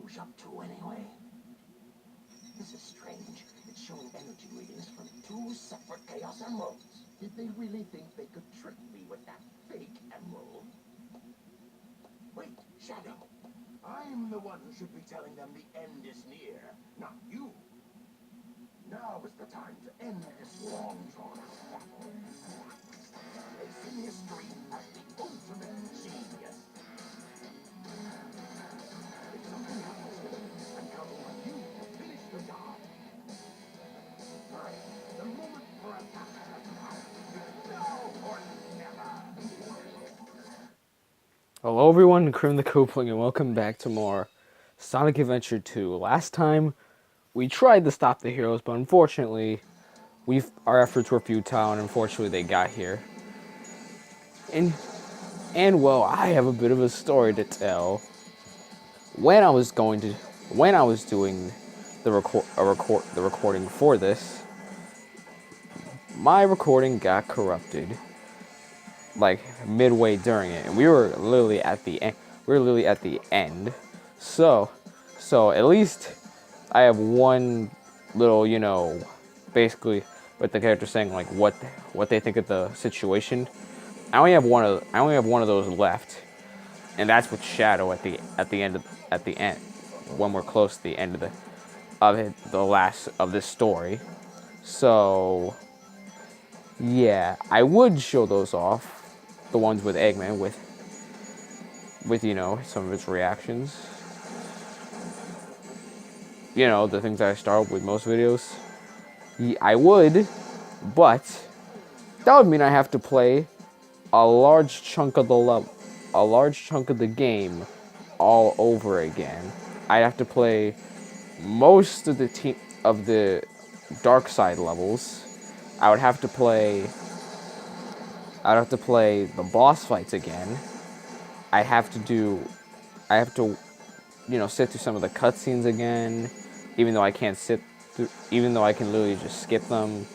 Rouge up to anyway? This is strange. It's showing energy readings from two separate Chaos Emeralds. Did they really think they could trick me with that fake emerald? Wait, Shadow. I'm the one who should be telling them the end is near, not you. Now is the time to end this long drawn-out battle. Placing history as the ultimate genius. If something happens to me, I'm counting on you to finish the job. Right, the moment for attack has come. It's now or never. Hello everyone, Krim the Coupling, and welcome back to more Sonic Adventure 2. Last time, we tried to stop the heroes, but unfortunately, our efforts were futile, and unfortunately they got here. And well, I have a bit of a story to tell. When I was doing the recording for this, my recording got corrupted, like midway during it, and we were literally at the end. So at least I have one little, basically with the character saying like what they think of the situation. I only have one of those left, and that's with Shadow at the end when we're close to the end of the last of this story. So yeah, I would show those off, the ones with Eggman with some of its reactions. The things that I start with most videos. I would, but that would mean I have to play a large chunk of the game all over again. I'd have to play most of the dark side levels. I'd have to play the boss fights again. I have to sit through some of the cutscenes again, even though I can literally just skip them.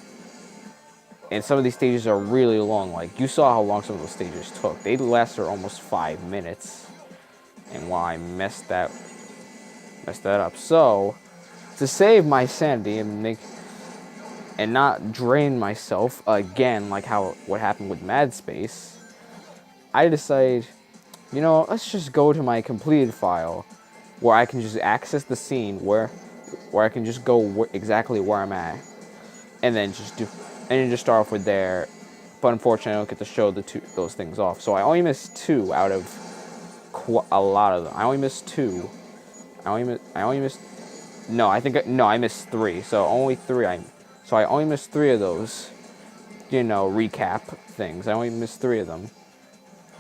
And some of these stages are really long. Like, you saw how long some of those stages took. They lasted almost 5 minutes. And while I messed that up. So, to save my sanity and not drain myself again, like what happened with Mad Space, I decided, let's just go to my completed file, where I can just access the scene where I can just go exactly where I'm at, and then just start off with there. But unfortunately, I don't get to show those things off. So I only missed 2 out of a lot of them. I only missed 2. I missed 3. So only 3. I only missed 3 of those. Recap things. I only missed 3 of them.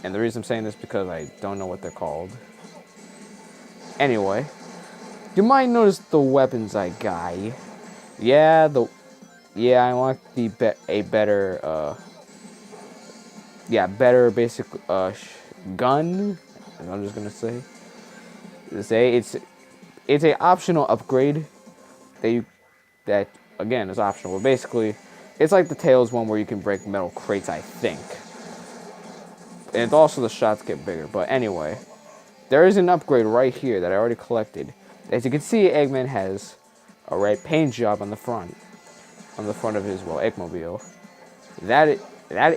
And the reason I'm saying this is because I don't know what they're called. Anyway, you might notice the weapons I got. I want a better basic gun. I'm just gonna say it's a optional upgrade that again is optional. But basically, it's like the Tails one where you can break metal crates, I think. And it's also the shots get bigger. But anyway, there is an upgrade right here that I already collected. As you can see, Eggman has a red paint job on the front of his Eggmobile. That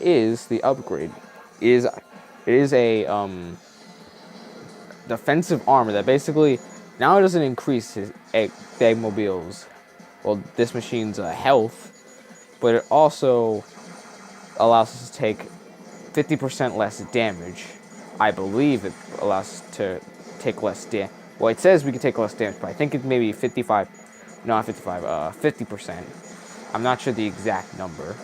is the upgrade. It is a defensive armor that basically now it doesn't increase his Eggmobile's, this machine's health, but it also allows us to take 50% less damage. I believe it allows us to take less damage. Well, it says we can take less damage, but I think it may be 50%. I'm not sure the exact number.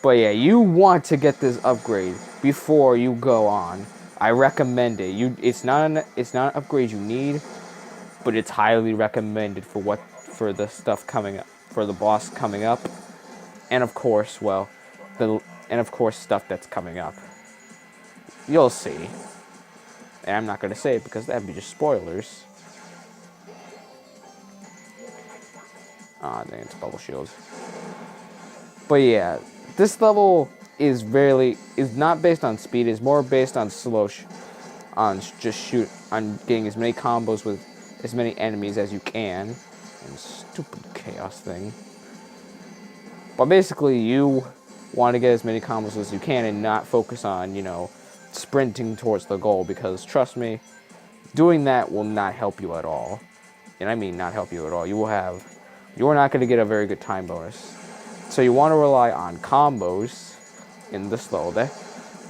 But yeah, you want to get this upgrade before you go on. I recommend it. It's not an upgrade you need, but it's highly recommended for the stuff coming up, for the boss coming up, and of course, stuff that's coming up. You'll see. And I'm not going to say it because that'd be just spoilers. Dang, it's bubble shield. But yeah, this level is not based on speed. It's more based on on on getting as many combos with as many enemies as you can. And stupid chaos thing. But basically, you want to get as many combos as you can and not focus on, sprinting towards the goal, because trust me, doing that will not help you at all. And I mean not help you at all. You are not going to get a very good time bonus. So you want to rely on combos in this level. That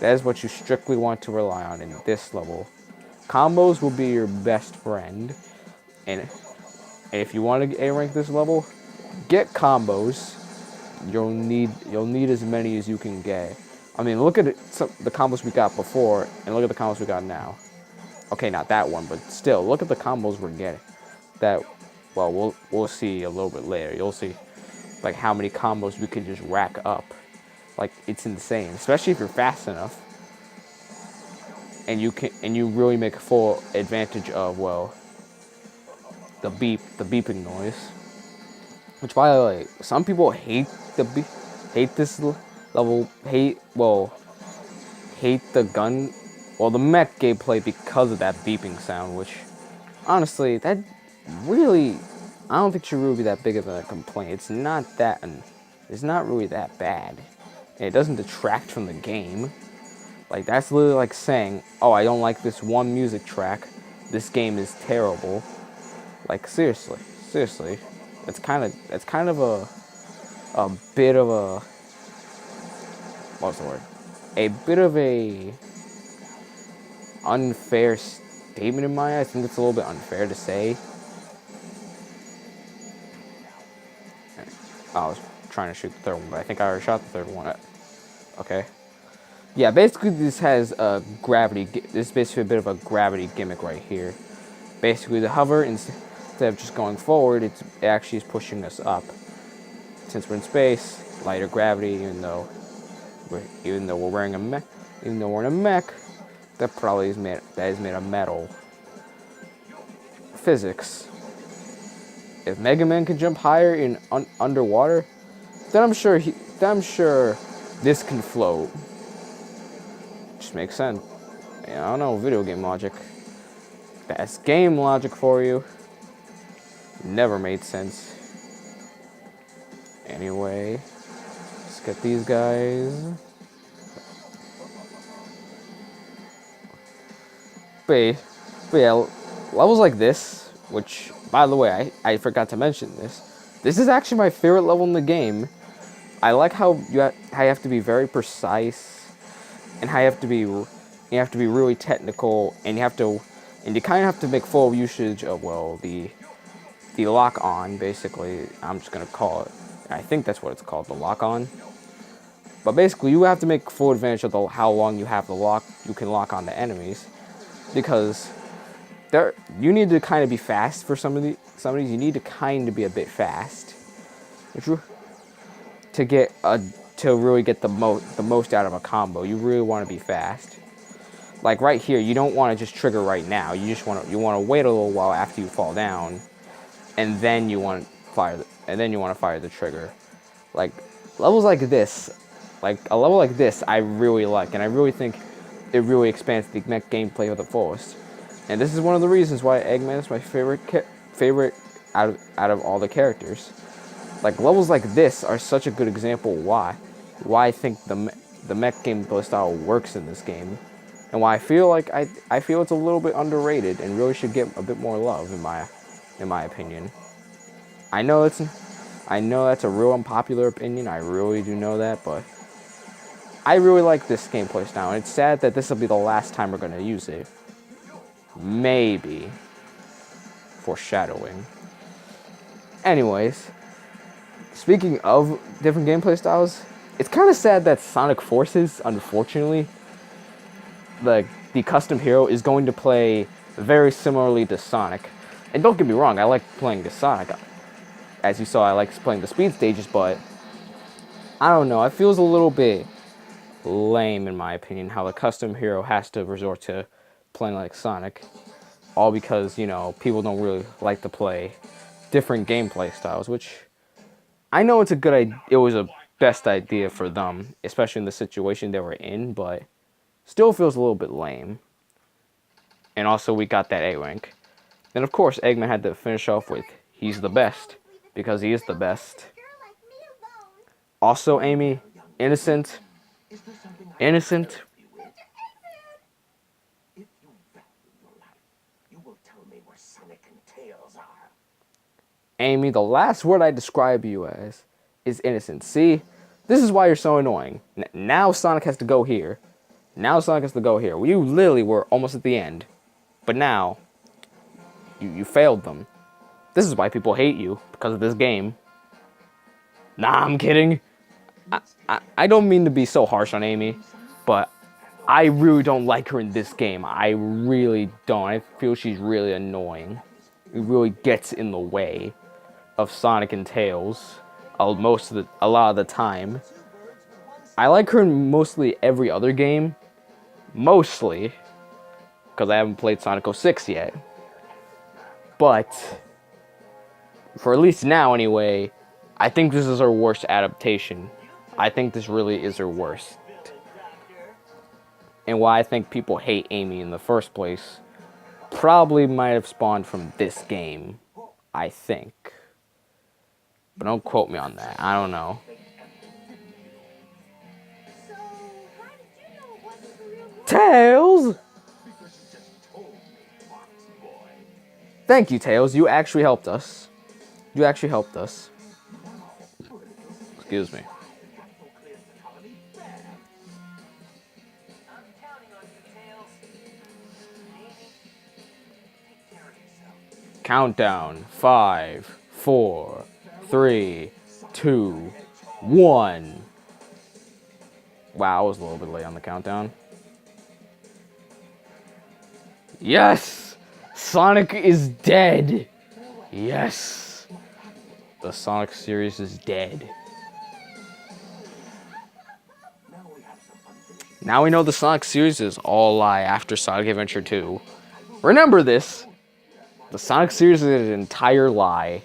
is what you strictly want to rely on in this level. Combos will be your best friend. And if you want to A rank this level, get combos. You'll need as many as you can get. I mean, look at the combos we got before, and look at the combos we got now. Okay, not that one, but still, look at the combos we're getting. Well, we'll see a little bit later. You'll see, like, how many combos we can just rack up. Like, it's insane, especially if you're fast enough, and you really make full advantage of, well, the beeping noise. Which, by the way, some people hate this level, hate the gun, the mech gameplay because of that beeping sound, which, honestly, that really, I don't think should really be that big of a complaint. It's not really that bad. And it doesn't detract from the game. Like, that's literally like saying, oh, I don't like this one music track, this game is terrible. Like, seriously. It's kind of a bit of a, what's the word? A bit of a unfair statement in my eyes. I think it's a little bit unfair to say. I was trying to shoot the third one, but I think I already shot the third one. Okay. Yeah, basically this has a gravity. This is basically a bit of a gravity gimmick right here. Basically, the hover, instead of just going forward, it actually is pushing us up. Since we're in space, lighter gravity, even though we're wearing a mech, even though we're in a mech, that is made of metal. Physics. If Mega Man can jump higher in underwater, then I'm sure this can float. Just makes sense. I don't know, video game logic. That's game logic for you. Never made sense. Anyway, let's get these guys. But yeah, levels like this, which, by the way, I forgot to mention this. This is actually my favorite level in the game. I like how you have to be very precise, and how you have to be really technical, and you kind of have to make full usage of, well, the lock on, basically. I'm just gonna call it. I think that's what it's called, the lock on. But basically, you have to make full advantage of how long you have you can lock on the enemies, because you need to kind of be fast for some of these. You need to kind of be a bit fast, to really get the most out of a combo. You really want to be fast. Like right here, you don't want to just trigger right now. You want to wait a little while after you fall down, and then you want to fire the trigger. Like levels like this, a level like this, I really like, and I really think it really expands the mech gameplay of the fullest. And this is one of the reasons why Eggman is my favorite out of all the characters. Like levels like this are such a good example why I think the mech gameplay style works in this game, and why I feel like I feel it's a little bit underrated and really should get a bit more love in my opinion. I know that's a real unpopular opinion. I really do know that, but I really like this gameplay style, and it's sad that this will be the last time we're gonna use it. Maybe. Foreshadowing. Anyways, speaking of different gameplay styles, it's kind of sad that Sonic Forces, unfortunately, the custom hero is going to play very similarly to Sonic. And don't get me wrong, I like playing the Sonic. As you saw, I like playing the speed stages, but I don't know, it feels a little bit lame in my opinion how the custom hero has to resort to playing like Sonic. All because, people don't really like to play different gameplay styles, which I know it was a best idea for them, especially in the situation they were in, but still feels a little bit lame. And also we got that A rank. Then of course Eggman had to finish off with he's the best because he is the best. Also Amy, innocent, Is there something I innocent. can help you with? If you value your life, you will tell me where Sonic and Tails are. Amy, the last word I describe you as is innocent. See, this is why you're so annoying. Now Sonic has to go here. Now Sonic has to go here. You literally were almost at the end, but now you failed them. This is why people hate you, because of this game. Nah, I'm kidding. I don't mean to be so harsh on Amy, but I really don't like her in this game. I really don't. I feel she's really annoying. It really gets in the way of Sonic and Tails a lot of the time. I like her in mostly every other game. Mostly. Because I haven't played Sonic 06 yet. But for at least now anyway, I think this is her worst adaptation. I think this really is her worst. And why I think people hate Amy in the first place probably might have spawned from this game. I think. But don't quote me on that. I don't know. Tails! Thank you, Tails. You actually helped us. You actually helped us. Excuse me. Countdown. 5, 4, 3, 2, 1. Wow, I was a little bit late on the countdown. Yes! Sonic is dead! Yes! The Sonic series is dead. Now we know the Sonic series is all a lie after Sonic Adventure 2. Remember this! The Sonic series is an entire lie.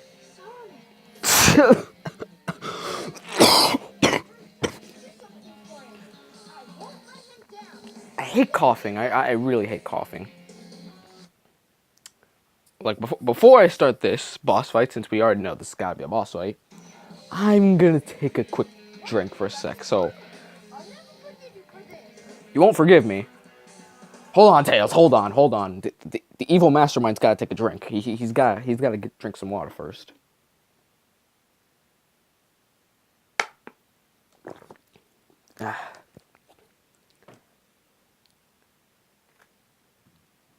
I hate coughing. I really hate coughing. Like, before I start this boss fight, since we already know this has gotta be a boss fight, I'm gonna take a quick drink for a sec, so... You won't forgive me. Hold on, Tails, hold on. The evil mastermind's gotta take a drink. He's gotta drink some water first.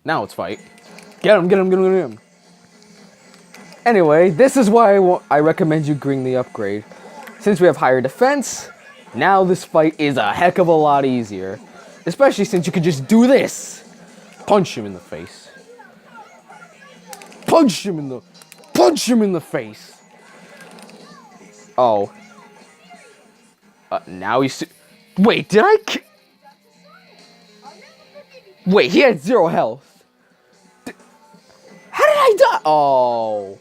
Now let's fight. Get him. Anyway, this is why I recommend you bring the upgrade. Since we have higher defense, now this fight is a heck of a lot easier. Especially since you can just do this. Punch him in the face. Punch him in the face. Oh. Now he's... Wait, did I... Wait, he had 0 health. How did I die? Oh.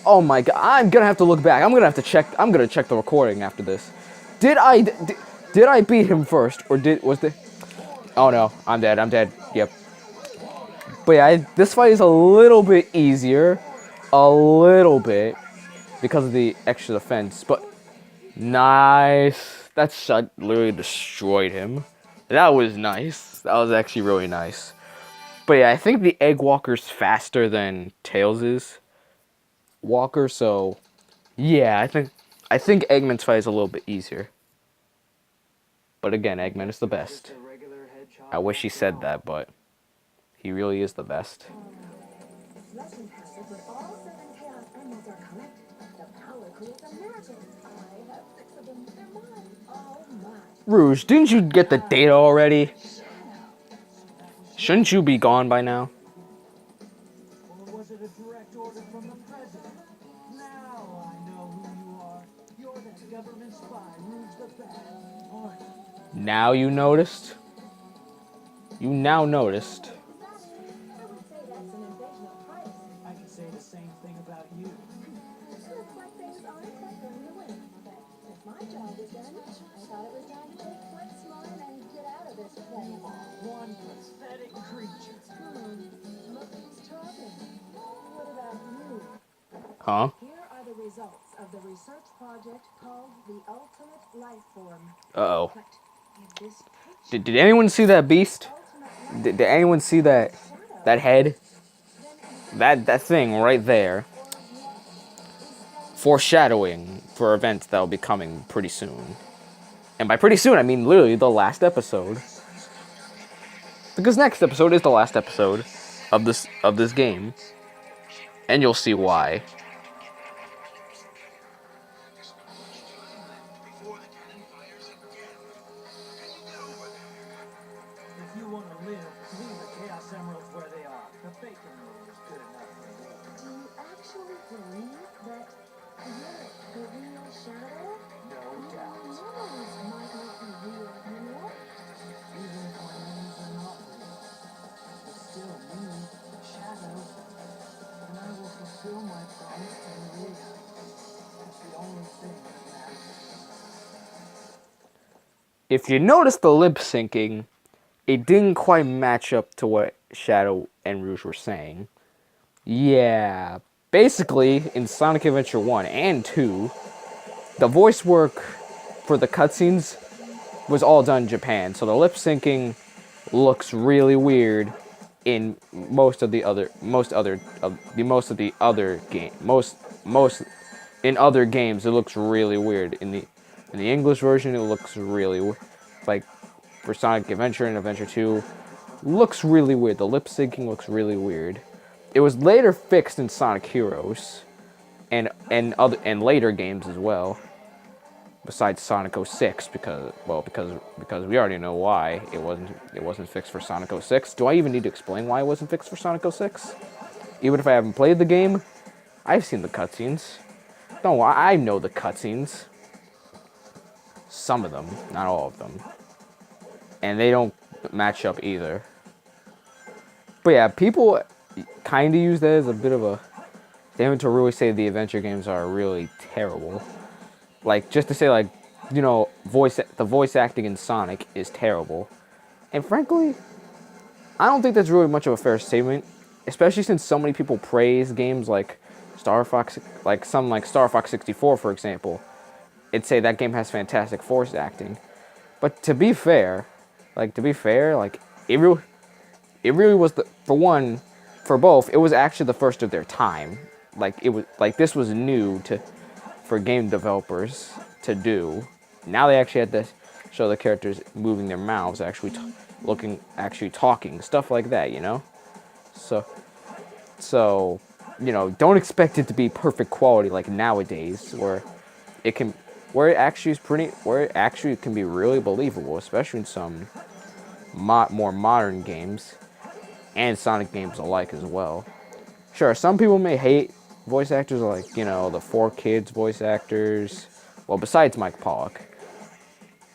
Oh my god, I'm gonna have to look back. I'm gonna check the recording after this. Did I beat him first? Or was the... Oh no, I'm dead. Yep. But yeah, this fight is a little bit easier. A little bit. Because of the extra defense. But, nice. That shot literally destroyed him. That was nice. That was actually really nice. But yeah, I think the Egg Walker's faster than Tails' Walker, so... Yeah, I think Eggman's fight is a little bit easier. But again, Eggman is the best. I wish he said that, but he really is the best. Rouge, didn't you get the data already? Shouldn't you be gone by now? Or was it a direct order from the president? Now I know who you are. You're that government spy, Rouge the Bat, aren't you? Now you noticed? You now noticed. I could say the same thing about you. Looks like things aren't quite going to win. But if my job is done, I thought it was time to take Flip Smart and get out of this place. One pathetic creature. Huh? Here are the results of the research project called the Ultimate Life Form. Uh-oh. But in this picture, Did anyone see that beast? Ultimate Life Did anyone see that Shadow. head? Then exactly That thing right there. or what is standing Foreshadowing for events that'll be coming pretty soon. And by pretty soon, I mean literally the last episode. Because next episode is the last episode of this game. And you'll see why. If you want to live, leave the Chaos Emeralds where they are. The fake emerald is good enough for me. Do you actually believe that you're the real Shadow? No Your doubt. memories might not be real, you know? Even if my names are not real, it's still me, the Shadow, and I will fulfill my promise to Maria. It's the only thing that matters. If you notice the lip syncing, it didn't quite match up to what Shadow and Rouge were saying. Yeah, basically in Sonic Adventure 1 and 2, the voice work for the cutscenes was all done in Japan, so the lip syncing looks really weird in most of the other in other games. It looks really weird in the English version. It looks really like for Sonic Adventure and Adventure 2 looks really weird. The lip syncing looks really weird. It was later fixed in Sonic Heroes and later games as well. Besides Sonic 06, because we already know why it wasn't fixed for Sonic 06. Do I even need to explain why it wasn't fixed for Sonic 06? Even if I haven't played the game, I've seen the cutscenes. No, I know the cutscenes. Some of them, not all of them. And they don't match up either. But yeah, people kind of use that as a bit of a statement to really say the adventure games are really terrible. Like, just to say, like, you know, the voice acting in Sonic is terrible. And frankly, I don't think that's really much of a fair statement, especially since so many people praise games like Star Fox 64, for example. It'd say that game has fantastic voice acting. But to be fair, it really was for both, it was actually the first of their time. This was new for game developers to do. Now they actually had to show the characters moving their mouths, actually talking, stuff like that, you know? So, you know, don't expect it to be perfect quality like nowadays, where it actually can be really believable, especially in some more modern games and Sonic games alike as well. Sure, some people may hate voice actors like, you know, the 4Kids voice actors. Well, besides Mike Pollock,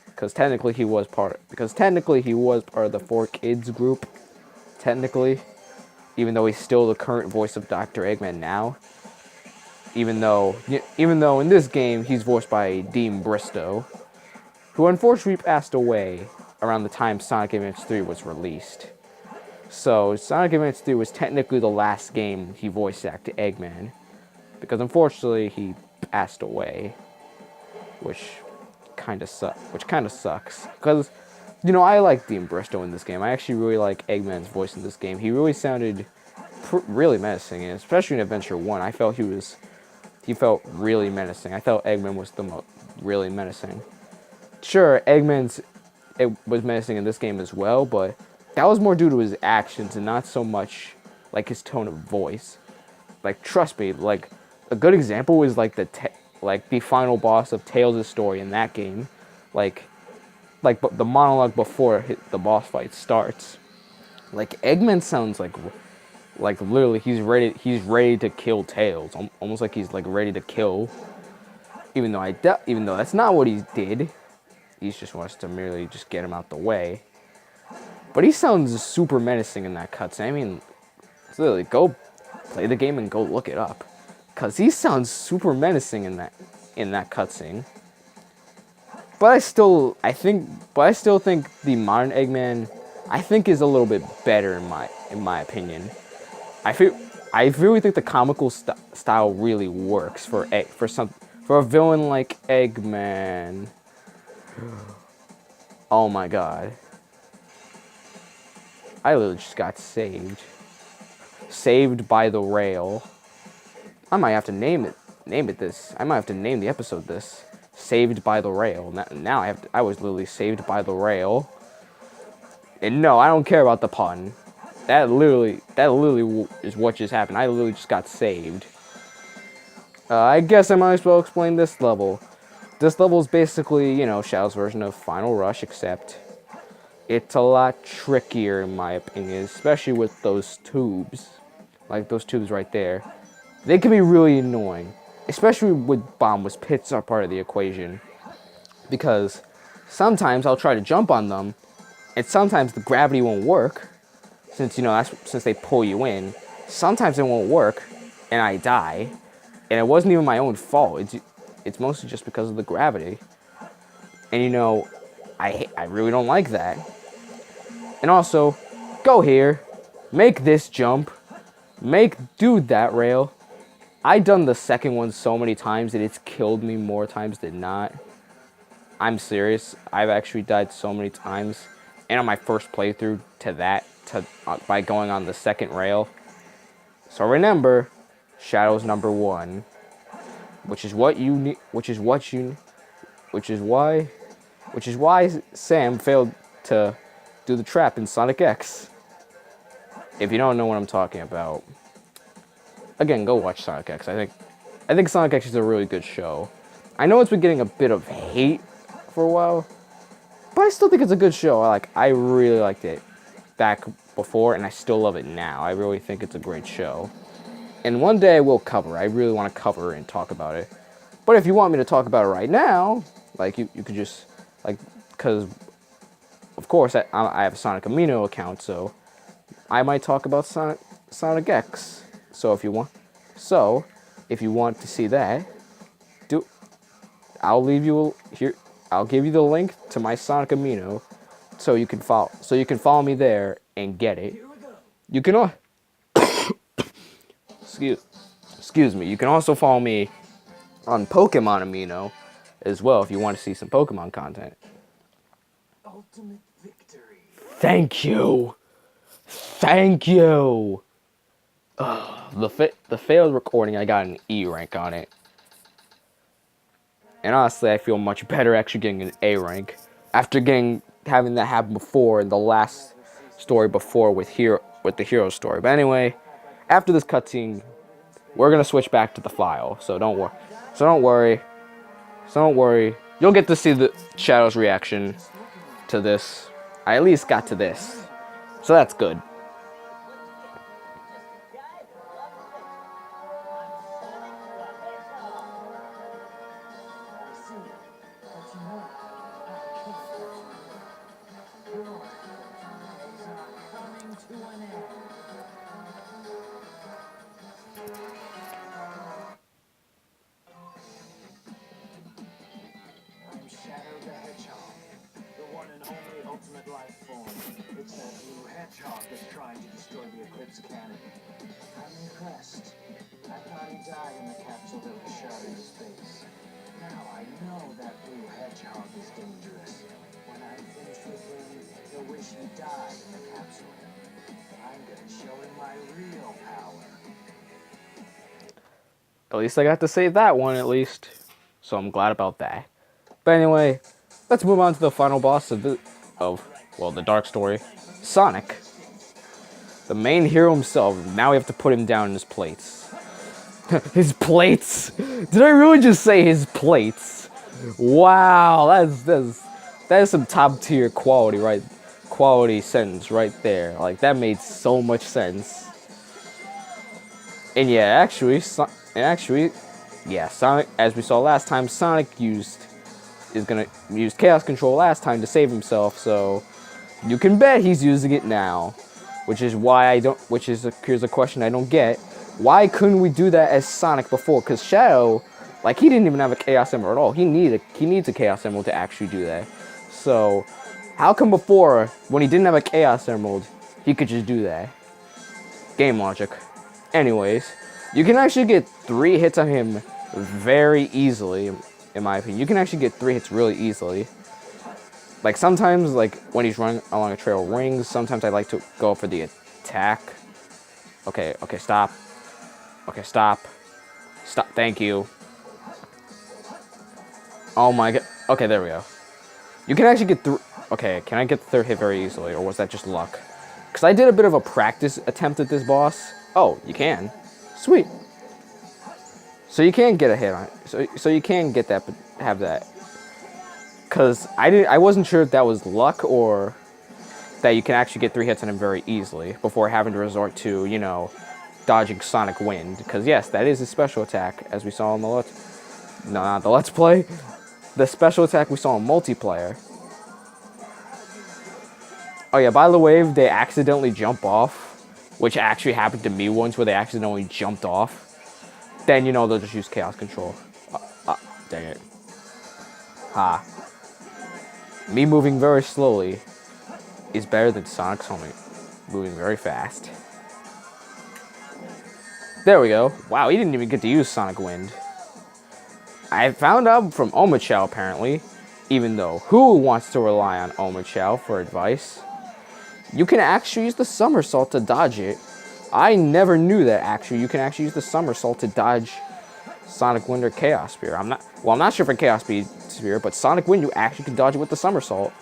because technically he was part of the 4Kids group. Technically, even though he's still the current voice of Dr. Eggman now. Even though in this game he's voiced by Dean Bristow, who unfortunately passed away around the time Sonic Adventure 3 was released. So Sonic Adventure 3 was technically the last game he voice acted Eggman, because unfortunately he passed away, which kind of sucks. Because, you know, I like Dean Bristow in this game. I actually really like Eggman's voice in this game. He really sounded really menacing, and especially in Adventure 1, I felt he felt really menacing. I felt Eggman was really menacing. Sure, it was menacing in this game as well, but that was more due to his actions and not so much like his tone of voice. Like, trust me, like a good example is like the final boss of Tails' story in that game, like the monologue before the boss fight starts. Like, Eggman sounds like literally he's ready to kill Tails, almost like he's like ready to kill. Even though that's not what he did, he just wants to merely just get him out the way. But he sounds super menacing in that cutscene. I mean, literally, go play the game and go look it up, cause he sounds super menacing in that cutscene. But I still think the modern Eggman, I think, is a little bit better in my opinion. I I really think the comical style really works for a villain like Eggman. Oh my god. I literally just got saved. Saved by the rail. I might have to name it this. I might have to name the episode this. Saved by the rail. Now I was literally saved by the rail. And no, I don't care about the pun. That literally is what just happened. I literally just got saved. I guess I might as well explain this level. This level is basically, you know, Shadow's version of Final Rush, except it's a lot trickier in my opinion, especially with those tubes. Like those tubes right there. They can be really annoying, especially with bombs. Pits are part of the equation. Because sometimes I'll try to jump on them, and sometimes the gravity won't work, since, you know, since they pull you in. Sometimes it won't work, and I die. And it wasn't even my own fault. It's mostly just because of the gravity. And, you know, I really don't like that. And also, go here, make this jump, do that rail. I've done the second one so many times that it's killed me more times than not. I'm serious. I've actually died so many times. And on my first playthrough by going on the second rail. So remember, Shadow's number 1. Which is why Sam failed to do the trap in Sonic X. If you don't know what I'm talking about, again, go watch Sonic X. I think Sonic X is a really good show. I know it's been getting a bit of hate for a while, but I still think it's a good show. I really liked it back before, and I still love it now. I really think it's a great show. And one day I will cover. I really want to cover and talk about it. But if you want me to talk about it right now, like you could just because of course I have a Sonic Amino account, so I might talk about Sonic X. So if you want to see that, I'll leave you here. I'll give you the link to my Sonic Amino, so you can follow me there and get it. You can excuse me. You can also follow me on Pokemon Amino as well if you want to see some Pokemon content. Ultimate victory. Thank you. The failed recording, I got an E rank on it. And honestly, I feel much better actually getting an A rank after having that happen before in the last story before with the hero story. But anyway, after this cutscene, we're gonna switch back to the file. So don't worry. You'll get to see the Shadow's reaction to this. I at least got to this, so that's good. I'm Shadow the Hedgehog, the one and only ultimate life form. It's that blue hedgehog that's trying to destroy the Eclipse cannon. I'm impressed. I thought he died in the capsule that was shot into space. Now I know that blue hedgehog is dangerous. When I'm finished with him, he'll wish he died in the capsule. I'm gonna show him my real power. At least I got to save that one, at least. So I'm glad about that. But anyway, let's move on to the final boss of the Dark Story. Sonic. The main hero himself. Now we have to put him down in his plates. His plates? Did I really just say his plates? Wow, that is some top tier quality sentence right there. Like, that made so much sense. And yeah, Sonic, as we saw last time, Sonic is gonna use Chaos Control last time to save himself, so you can bet he's using it now. Here's a question I don't get. Why couldn't we do that as Sonic before? Because Shadow, he didn't even have a Chaos Emerald at all. He needs a Chaos Emerald to actually do that. So, how come before, when he didn't have a Chaos Emerald, he could just do that? Game logic. Anyways, you can actually get 3 hits on him very easily, in my opinion. You can actually get 3 hits really easily. Like sometimes, like when he's running along a trail of rings, sometimes I like to go for the attack. Okay, stop. Okay, stop. Stop, thank you. Oh my god. Okay, there we go. You can actually get through. Okay, can I get the 3rd hit very easily, or was that just luck? Because I did a bit of a practice attempt at this boss. Oh, you can. Sweet. So you can get a hit on it. So you can get that, but have that. Because I wasn't sure if that was luck or that you can actually get 3 hits on him very easily before having to resort to, you know, dodging Sonic Wind. Because yes, that is his special attack, as we saw in the not the Let's Play. The special attack we saw in multiplayer. Oh yeah, by the way, if they accidentally jump off, which actually happened to me once where they accidentally jumped off, then you know they'll just use Chaos Control. Dang it. Ha. Me moving very slowly is better than Sonic's homie moving very fast. There we go. Wow, he didn't even get to use Sonic Wind. I found out from Omochao apparently, even though who wants to rely on Omochao for advice? You can actually use the somersault to dodge it. I never knew that actually. You can actually use the somersault to dodge Sonic Wind or Chaos Spear. I'm not sure for Chaos Spear, but Sonic Wind you actually can dodge it with the somersault.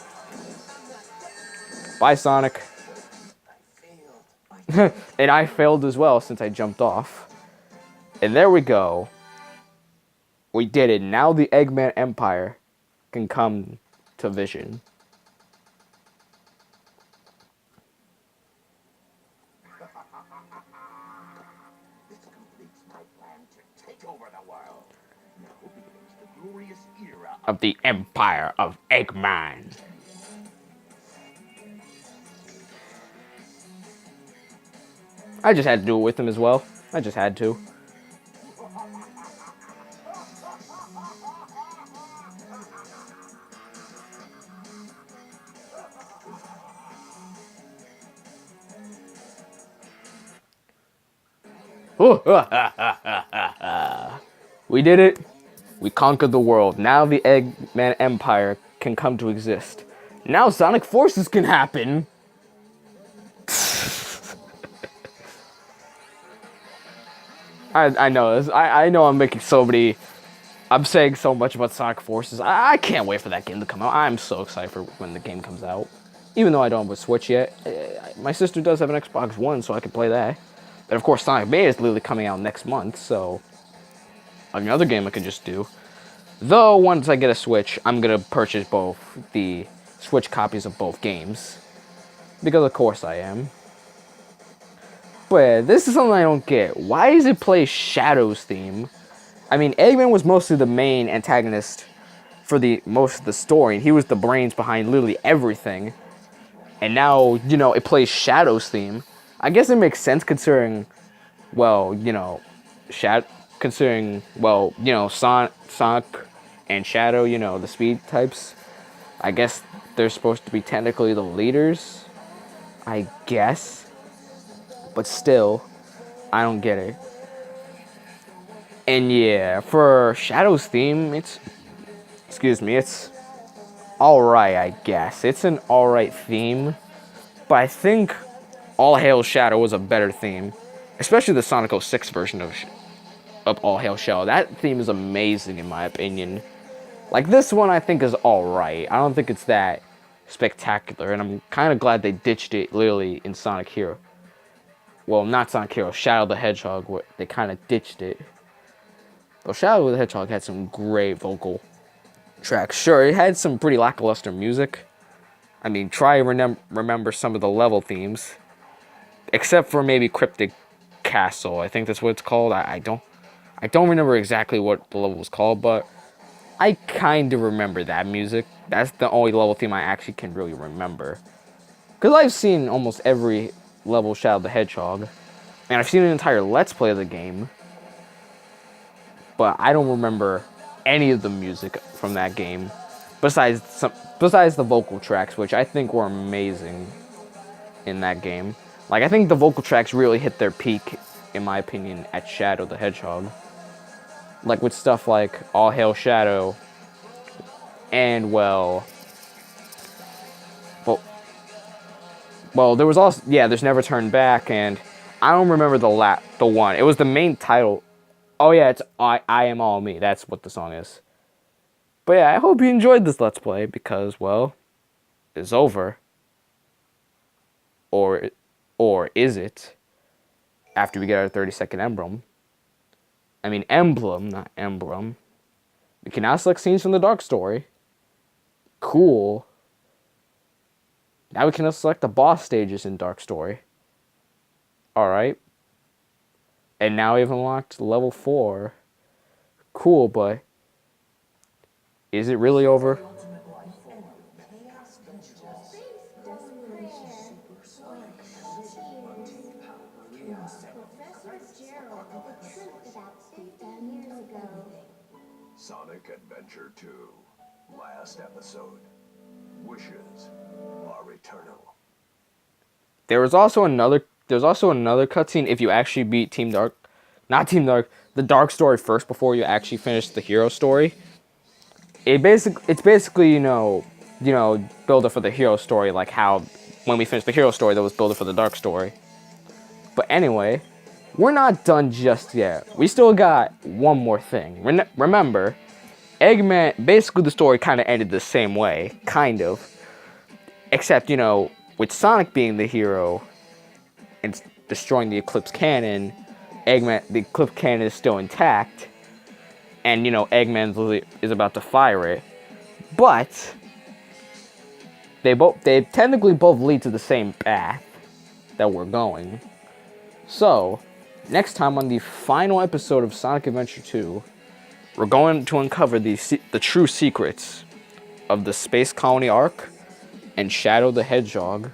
Bye, Sonic. And I failed as well since I jumped off. And there we go. We did it. Now the Eggman Empire can come to vision. This completes my plan to take over the world. Now begins the glorious era Of the Empire of Eggman. I just had to do it with him as well. I just had to. We did it. We conquered the world. Now the Eggman Empire can come to exist. Now Sonic Forces can happen. I know this. I know I'm making so many. I'm saying so much about Sonic Forces. I can't wait for that game to come out. I'm so excited for when the game comes out. Even though I don't have a Switch yet. My sister does have an Xbox One, so I can play that. And of course, Sonic Mania is literally coming out next month, so another game I could just do. Though, once I get a Switch, I'm going to purchase both the Switch copies of both games. Because of course I am. But this is something I don't get. Why does it play Shadow's theme? I mean, Eggman was mostly the main antagonist for most of the story. And he was the brains behind literally everything. And now, you know, it plays Shadow's theme. I guess it makes sense considering, well, you know, Sonic and Shadow, you know, the speed types. I guess they're supposed to be technically the leaders. I guess. But still, I don't get it. And yeah, for Shadow's theme, it's alright, I guess. It's an alright theme. But I think All Hail Shadow was a better theme. Especially the Sonic 06 version of All Hail Shadow. That theme is amazing in my opinion. Like this one I think is alright. I don't think it's that spectacular. And I'm kind of glad they ditched it literally in Sonic Hero. Well, not Sonic Hero, Shadow the Hedgehog, where they kind of ditched it. Though Shadow the Hedgehog had some great vocal tracks. Sure, it had some pretty lackluster music. I mean, try and remember some of the level themes. Except for maybe Cryptic Castle, I think that's what it's called. I don't remember exactly what the level was called, but I kind of remember that music. That's the only level theme I actually can really remember. Because I've seen almost every level Shadow the Hedgehog. And I've seen an entire Let's Play of the game. But I don't remember any of the music from that game. Besides the vocal tracks, which I think were amazing in that game. Like, I think the vocal tracks really hit their peak in my opinion, at Shadow the Hedgehog. Like with stuff like All Hail Shadow, and well, there was also, yeah, There's Never Turn Back, and I don't remember the one. It was the main title. Oh yeah, it's I Am All Me. That's what the song is. But yeah, I hope you enjoyed this Let's Play because, well, it's over. Or is it? After we get our 30-second emblem. I mean emblem, not emblem. We can now select scenes from the Dark Story. Cool. Now we can select the boss stages in Dark Story. Alright. And now we've unlocked level 4. Cool, but is it really over? Sonic Adventure 2. Last episode. Wishes are eternal. There's also another cutscene if you actually beat the Dark Story first before you actually finish the Hero Story. It's basically build up for the Hero Story, like how when we finished the Hero Story that was build up for the Dark Story. But anyway, we're not done just yet. We still got one more thing. Remember, Eggman, basically the story kind of ended the same way, kind of. Except, with Sonic being the hero and destroying the Eclipse Cannon, the Eclipse Cannon is still intact. And, Eggman is about to fire it. But they technically both lead to the same path that we're going. So, next time on the final episode of Sonic Adventure 2, we're going to uncover the true secrets of the Space Colony Arc and Shadow the Hedgehog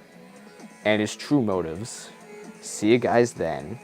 and his true motives. See you guys then.